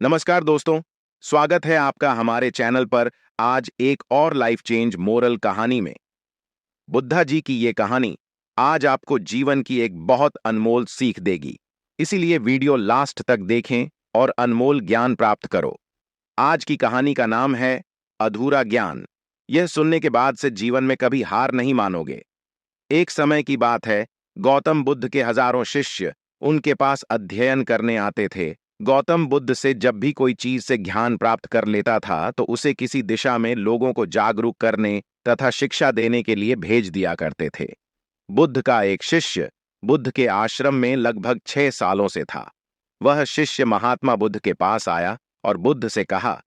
नमस्कार दोस्तों, स्वागत है आपका हमारे चैनल पर। आज एक और लाइफ चेंज मोरल कहानी में बुद्धा जी की ये कहानी आज आपको जीवन की एक बहुत अनमोल सीख देगी। इसीलिए वीडियो लास्ट तक देखें और अनमोल ज्ञान प्राप्त करो। आज की कहानी का नाम है अधूरा ज्ञान। यह सुनने के बाद से जीवन में कभी हार नहीं मानोगे। एक समय की बात है, गौतम बुद्ध के हजारों शिष्य उनके पास अध्ययन करने आते थे। गौतम बुद्ध से जब भी कोई चीज से ज्ञान प्राप्त कर लेता था तो उसे किसी दिशा में लोगों को जागरूक करने तथा शिक्षा देने के लिए भेज दिया करते थे। बुद्ध का एक शिष्य बुद्ध के आश्रम में लगभग 6 सालों से था। वह शिष्य महात्मा बुद्ध के पास आया और बुद्ध से कहा,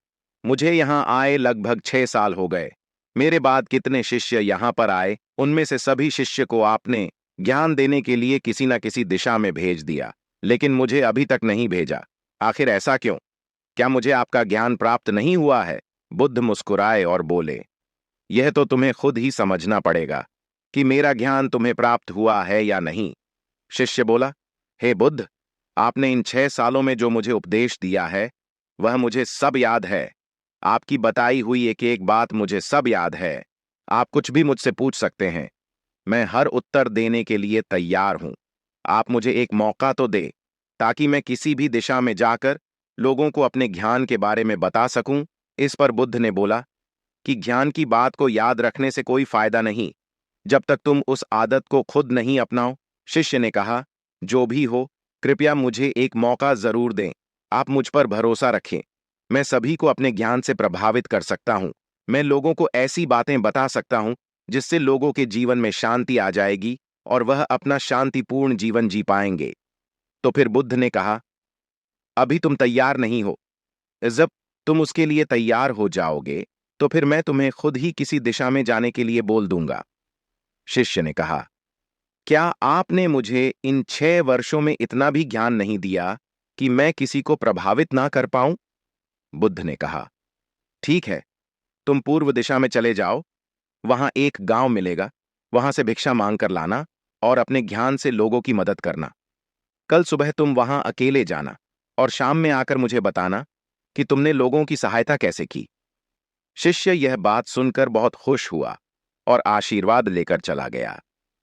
मुझे यहाँ आए लगभग 6 साल हो गए। मेरे बाद कितने शिष्य यहाँ पर आए, उनमें से सभी शिष्य को आपने ज्ञान देने के लिए किसी न किसी दिशा में भेज दिया, लेकिन मुझे अभी तक नहीं भेजा। आखिर ऐसा क्यों? क्या मुझे आपका ज्ञान प्राप्त नहीं हुआ है? बुद्ध मुस्कुराए और बोले, यह तो तुम्हें खुद ही समझना पड़ेगा कि मेरा ज्ञान तुम्हें प्राप्त हुआ है या नहीं। शिष्य बोला, हे बुद्ध, आपने इन 6 सालों में जो मुझे उपदेश दिया है वह मुझे सब याद है। आपकी बताई हुई एक एक बात मुझे सब याद है। आप कुछ भी मुझसे पूछ सकते हैं, मैं हर उत्तर देने के लिए तैयार हूं। आप मुझे एक मौका तो दे ताकि मैं किसी भी दिशा में जाकर लोगों को अपने ज्ञान के बारे में बता सकूं। इस पर बुद्ध ने बोला कि ज्ञान की बात को याद रखने से कोई फायदा नहीं जब तक तुम उस आदत को खुद नहीं अपनाओ। शिष्य ने कहा, जो भी हो, कृपया मुझे एक मौका जरूर दें। आप मुझ पर भरोसा रखें। मैं सभी को अपने ज्ञान से प्रभावित कर सकता हूं। मैं लोगों को ऐसी बातें बता सकता हूं जिससे लोगों के जीवन में शांति आ जाएगी और वह अपना शांतिपूर्ण जीवन जी पाएंगे। तो फिर बुद्ध ने कहा, अभी तुम तैयार नहीं हो। जब तुम उसके लिए तैयार हो जाओगे तो फिर मैं तुम्हें खुद ही किसी दिशा में जाने के लिए बोल दूंगा। शिष्य ने कहा, क्या आपने मुझे इन 6 वर्षों में इतना भी ज्ञान नहीं दिया कि मैं किसी को प्रभावित ना कर पाऊं? बुद्ध ने कहा, ठीक है, तुम पूर्व दिशा में चले जाओ। वहां एक गांव मिलेगा। वहां से भिक्षा मांग कर लाना और अपने ज्ञान से लोगों की मदद करना। कल सुबह तुम वहां अकेले जाना और शाम में आकर मुझे बताना कि तुमने लोगों की सहायता कैसे की। शिष्य यह बात सुनकर बहुत खुश हुआ और आशीर्वाद लेकर चला गया।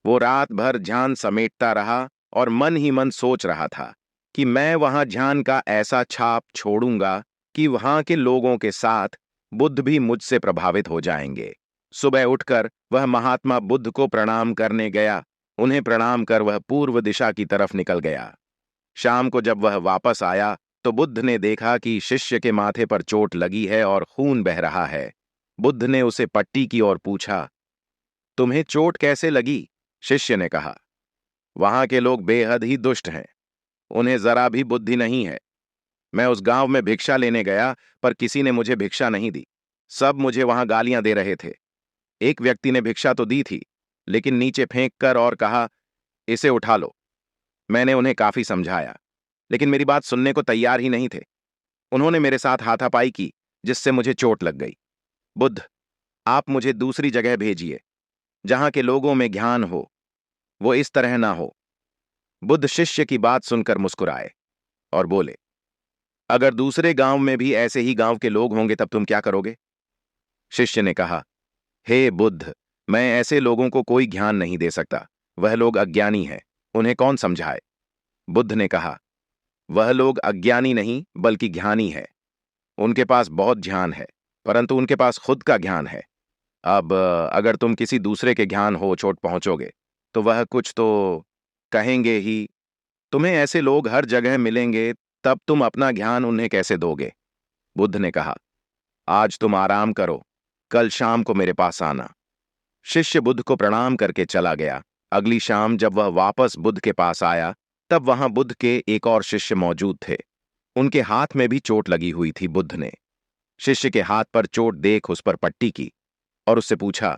वो रात भर ध्यान समेटता रहा और मन ही मन सोच रहा था कि मैं वहां ध्यान का ऐसा छाप छोड़ूंगा कि वहां के लोगों के साथ बुद्ध भी मुझसे प्रभावित हो जाएंगे। सुबह उठकर वह महात्मा बुद्ध को प्रणाम करने गया। उन्हें प्रणाम कर वह पूर्व दिशा की तरफ निकल गया। शाम को जब वह वापस आया तो बुद्ध ने देखा कि शिष्य के माथे पर चोट लगी है और खून बह रहा है। बुद्ध ने उसे पट्टी की और पूछा, तुम्हें चोट कैसे लगी? शिष्य ने कहा, वहां के लोग बेहद ही दुष्ट हैं। उन्हें जरा भी बुद्धि नहीं है। मैं उस गांव में भिक्षा लेने गया पर किसी ने मुझे भिक्षा नहीं दी। सब मुझे वहां गालियां दे रहे थे। एक व्यक्ति ने भिक्षा तो दी थी, लेकिन नीचे फेंक कर और कहा, इसे उठा लो। मैंने उन्हें काफी समझाया, लेकिन मेरी बात सुनने को तैयार ही नहीं थे। उन्होंने मेरे साथ हाथापाई की, जिससे मुझे चोट लग गई। बुद्ध, आप मुझे दूसरी जगह भेजिए जहां के लोगों में ज्ञान हो, वो इस तरह ना हो। बुद्ध शिष्य की बात सुनकर मुस्कुराए और बोले, अगर दूसरे गांव में भी ऐसे ही गांव के लोग होंगे तब तुम क्या करोगे? शिष्य ने कहा, हे बुद्ध, मैं ऐसे लोगों को कोई ज्ञान नहीं दे सकता। वह लोग अज्ञानी हैं, उन्हें कौन समझाए? बुद्ध ने कहा, वह लोग अज्ञानी नहीं बल्कि ज्ञानी है। उनके पास बहुत ज्ञान है, परंतु उनके पास खुद का ज्ञान है। अब अगर तुम किसी दूसरे के ज्ञान हो चोट पहुंचोगे तो वह कुछ तो कहेंगे ही। तुम्हें ऐसे लोग हर जगह मिलेंगे, तब तुम अपना ज्ञान उन्हें कैसे दोगे? बुद्ध ने कहा, आज तुम आराम करो, कल शाम को मेरे पास आना। शिष्य बुद्ध को प्रणाम करके चला गया। अगली शाम जब वह वापस बुद्ध के पास आया तब वहां बुद्ध के एक और शिष्य मौजूद थे। उनके हाथ में भी चोट लगी हुई थी। बुद्ध ने शिष्य के हाथ पर चोट देख उस पर पट्टी की और उससे पूछा,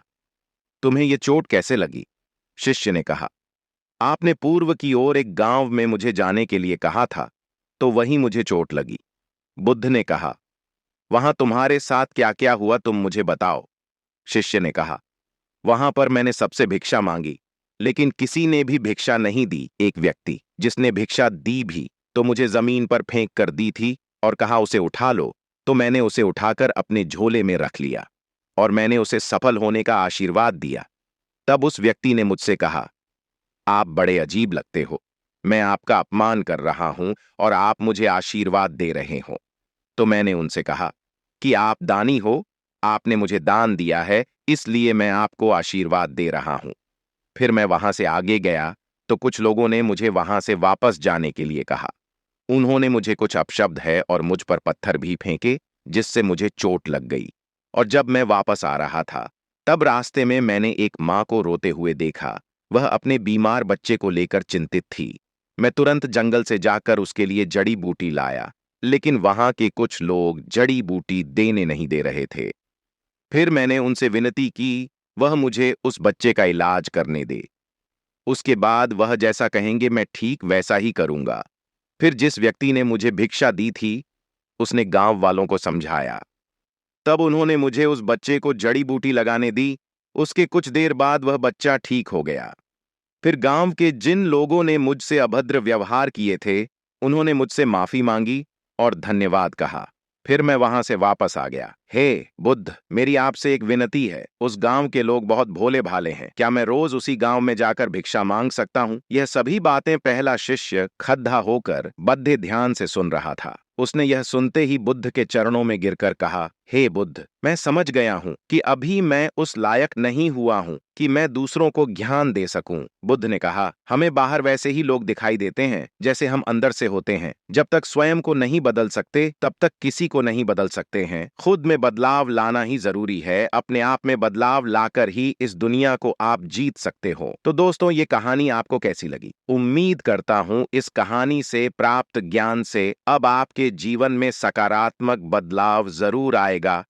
तुम्हें यह चोट कैसे लगी? शिष्य ने कहा, आपने पूर्व की ओर एक गांव में मुझे जाने के लिए कहा था, तो वहीं मुझे चोट लगी। बुद्ध ने कहा, वहां तुम्हारे साथ क्या क्या हुआ तुम मुझे बताओ। शिष्य ने कहा, वहां पर मैंने सबसे भिक्षा मांगी, लेकिन किसी ने भी भिक्षा नहीं दी। एक व्यक्ति जिसने भिक्षा दी भी तो मुझे जमीन पर फेंक कर दी थी और कहा उसे उठा लो, तो मैंने उसे उठाकर अपने झोले में रख लिया और मैंने उसे सफल होने का आशीर्वाद दिया। तब उस व्यक्ति ने मुझसे कहा, आप बड़े अजीब लगते हो। मैं आपका अपमान कर रहा हूं और आप मुझे आशीर्वाद दे रहे हो। तो मैंने उनसे कहा कि आप दानी हो, आपने मुझे दान दिया है, इसलिए मैं आपको आशीर्वाद दे रहा हूं। फिर मैं वहां से आगे गया तो कुछ लोगों ने मुझे वहां से वापस जाने के लिए कहा। उन्होंने मुझे कुछ अपशब्द है और मुझ पर पत्थर भी फेंके, जिससे मुझे चोट लग गई। और जब मैं वापस आ रहा था, तब रास्ते में मैंने एक माँ को रोते हुए देखा। वह अपने बीमार बच्चे को लेकर चिंतित थी। मैं तुरंत जंगल से जाकर उसके लिए जड़ी बूटी लाया, लेकिन वहां के कुछ लोग जड़ी बूटी देने नहीं दे रहे थे। फिर मैंने उनसे विनती की, वह मुझे उस बच्चे का इलाज करने दे। उसके बाद वह जैसा कहेंगे मैं ठीक वैसा ही करूंगा। फिर जिस व्यक्ति ने मुझे भिक्षा दी थी, उसने गांव वालों को समझाया। तब उन्होंने मुझे उस बच्चे को जड़ी बूटी लगाने दी। उसके कुछ देर बाद वह बच्चा ठीक हो गया। फिर गांव के जिन लोगों ने मुझसे अभद्र व्यवहार किए थे, उन्होंने मुझसे माफी मांगी और धन्यवाद कहा। फिर मैं वहां से वापस आ गया। हे बुद्ध, मेरी आपसे एक विनती है। उस गांव के लोग बहुत भोले भाले हैं। क्या मैं रोज उसी गांव में जाकर भिक्षा मांग सकता हूं? यह सभी बातें पहला शिष्य खद्धा होकर बद्धे ध्यान से सुन रहा था। उसने यह सुनते ही बुद्ध के चरणों में गिरकर कहा, हे बुद्ध, मैं समझ गया हूं कि अभी मैं उस लायक नहीं हुआ हूं कि मैं दूसरों को ज्ञान दे सकूं। बुद्ध ने कहा, हमें बाहर वैसे ही लोग दिखाई देते हैं जैसे हम अंदर से होते हैं। जब तक स्वयं को नहीं बदल सकते, तब तक किसी को नहीं बदल सकते हैं। खुद में बदलाव लाना ही जरूरी है। अपने आप में बदलाव लाकर ही इस दुनिया को आप जीत सकते हो। तो दोस्तों, ये कहानी आपको कैसी लगी? उम्मीद करता हूं इस कहानी से प्राप्त ज्ञान से अब आपके जीवन में सकारात्मक बदलाव जरूर आएगा।